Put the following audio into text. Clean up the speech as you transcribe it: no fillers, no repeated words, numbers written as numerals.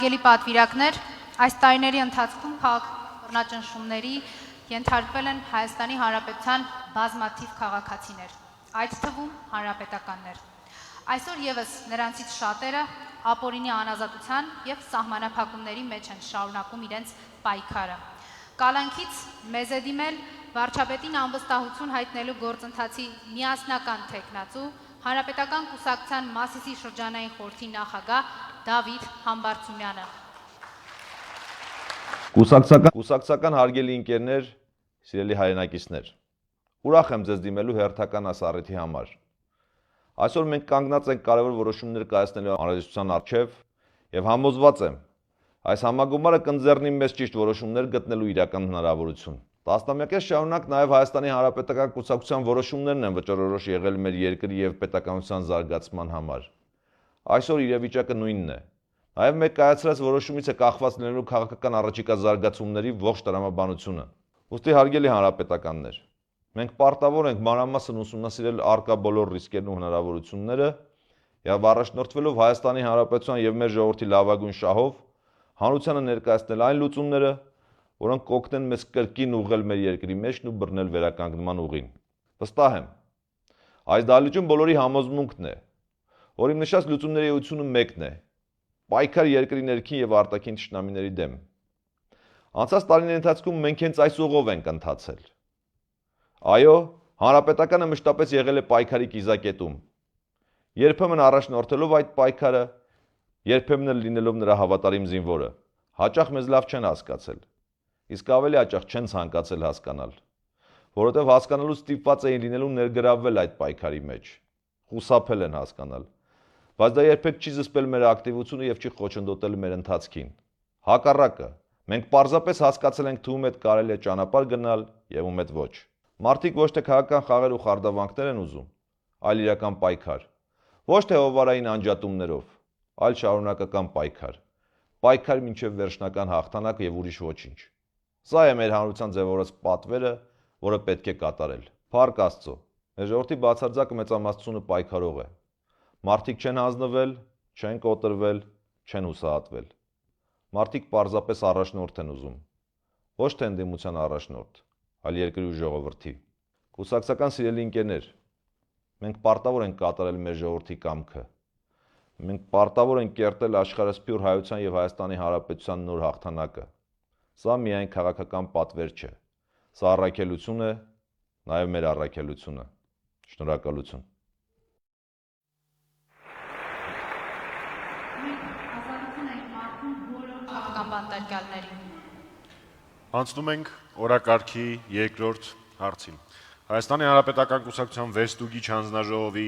Գելի պատվիրակներ, այս տարիների ընթացքում քաղաքաճնշումների ենթարկվել են Հայաստանի Հանրապետության բազմաթիվ քաղաքացիներ, այդ թվում հանրապետականներ։ Այսօր եւս նրանցից շատերը ապօրինի անազատության եւ սահմանափակումների մեջ են շարունակում իրենց պայքարը։ Կալանքից մեզ է դիմել վարչապետին անվստահություն հայտնելու գործընթացի միասնական թեկնածու Հանրապետական կուսակցության Մասիսի շրջանային խորհրդի նախագահ Դավիթ Համբարձումյանը։ Կուսակցական հարգելի ընկերներ, սիրելի հայրենակիցներ, ուրախ եմ ձեզ դիմելու հերթական այս առիթի համար։ Այսօր մենք կանգնած ենք կարևոր որոշումներ կայացնելու անհրաժեշտության առջև եւ համոզված եմ, այս համագումարը կընձեռնի մեզ ճիշտ որոշումներ գտնելու իրական հնարավորություն։ Տասնամյակներ շարունակ նաև Հայաստանի Հանրապետական կուսակցության որոշումներն են վճռորոշ եղել մեր երկրի եւ պետականության զարգացման համար։ Այսօր իրավիճակը նույնն է։ Նաև մեկ կայացրած որոշումից է կախված լինելու քաղաքական առաջիկա զարգացումների ողջ տրամաբանությունը։ Ուստի հարգելի հանրապետականներ, մենք պարտավոր ենք մանրամասն ուսումնասիրել առկա բոլոր ռիսկերն ու հնարավորությունները եւ առաջնորդվելով Հայաստանի Հանրապետության եւ մեր ժողովրդի լավագույն շահով հանրությանը ներկայացնել այն լուծումները, որոնք կօգնեն մեզ կրկին ուղղել մեր երկրի մեջն ու բռնել վերականգնման ուղին։ Վստահ եմ, այս դահլիճում բոլորի համոզմունքն է, որ իմ նշած լուծումների էությունը մեկն է՝ պայքար երկրի ներքին եւ արտաքին թշնամիների դեմ։ Անցած տարիների ընթացքում մենք հենց այս ուղով ենք ընթացել։ Այո, հանրապետականը մշտապես եղել է պայքարի կիզակետում, երբեմն առաջնորդելով այդ պայքարը, երբեմն լինելով նրա հավատարիմ զինվորը, հաճախ մեզ լավ չեն հասկացել, իսկ ավելի հաճախ չեն ցանկացել հասկանալ, որովհետև հասկանալու ստիպված էին լինելու ներգրավվել այդ պայքարի մեջ, խուսափել են հասկանալ, բայց դա երբեք չի զսպել մեր ակտիվությունը եւ չի խոչընդոտել մեր ընթացքին։ Հակառակը, մենք պարզապես հասկացել ենք, թե ում հետ կարելի է ճանապարհ գնալ եւ ում հետ ոչ։ Մարդիկ ոչ թե քաղաքական խաղեր ու խարդավանքներ են ուզում, այլ իրական պայքար։ Ոչ թե հովվարային անջատումներով, այլ շարունակական պայքար։ Պայքար մինչև վերջնական հաղթանակ եւ ուրիշ ոչինչ։ Սա է մեր հանրության ձևավորած պատվերը, որը պետք է կատարել։ Փառք Աստծո, մեր ժողովրդի բացարձակ մեծամասնությունը պայքարող է։ Մարդիկ չեն հանձնվել, չեն կոտրվել, չեն հուսահատվել։ Մարդիկ պարզապես առաջնորդ են ուզում։ Ոչ թե ընդդիմության առաջնորդ, այլ երկրի ու ժողովրդի։ Կուսակցական սիրելի ընկերներ, մենք պարտավոր ենք կատարել մեր ժողովրդի կամքը։ Մենք պարտավոր ենք կերտել աշխարհասփյուռ հայության եւ Հայաստանի Հանրապետության նոր հաղթանակը։ Սա միայն քաղաքական պատվեր չէ։ Սա առաքելություն է, նաեւ մեր առաքելությունը։ Շնորհակալություն։ Անցնում ենք օրակարգի երկրորդ հարցին։ Հայաստանի Հանրապետական կուսակցության վեստուգիչ հանձնաժողովի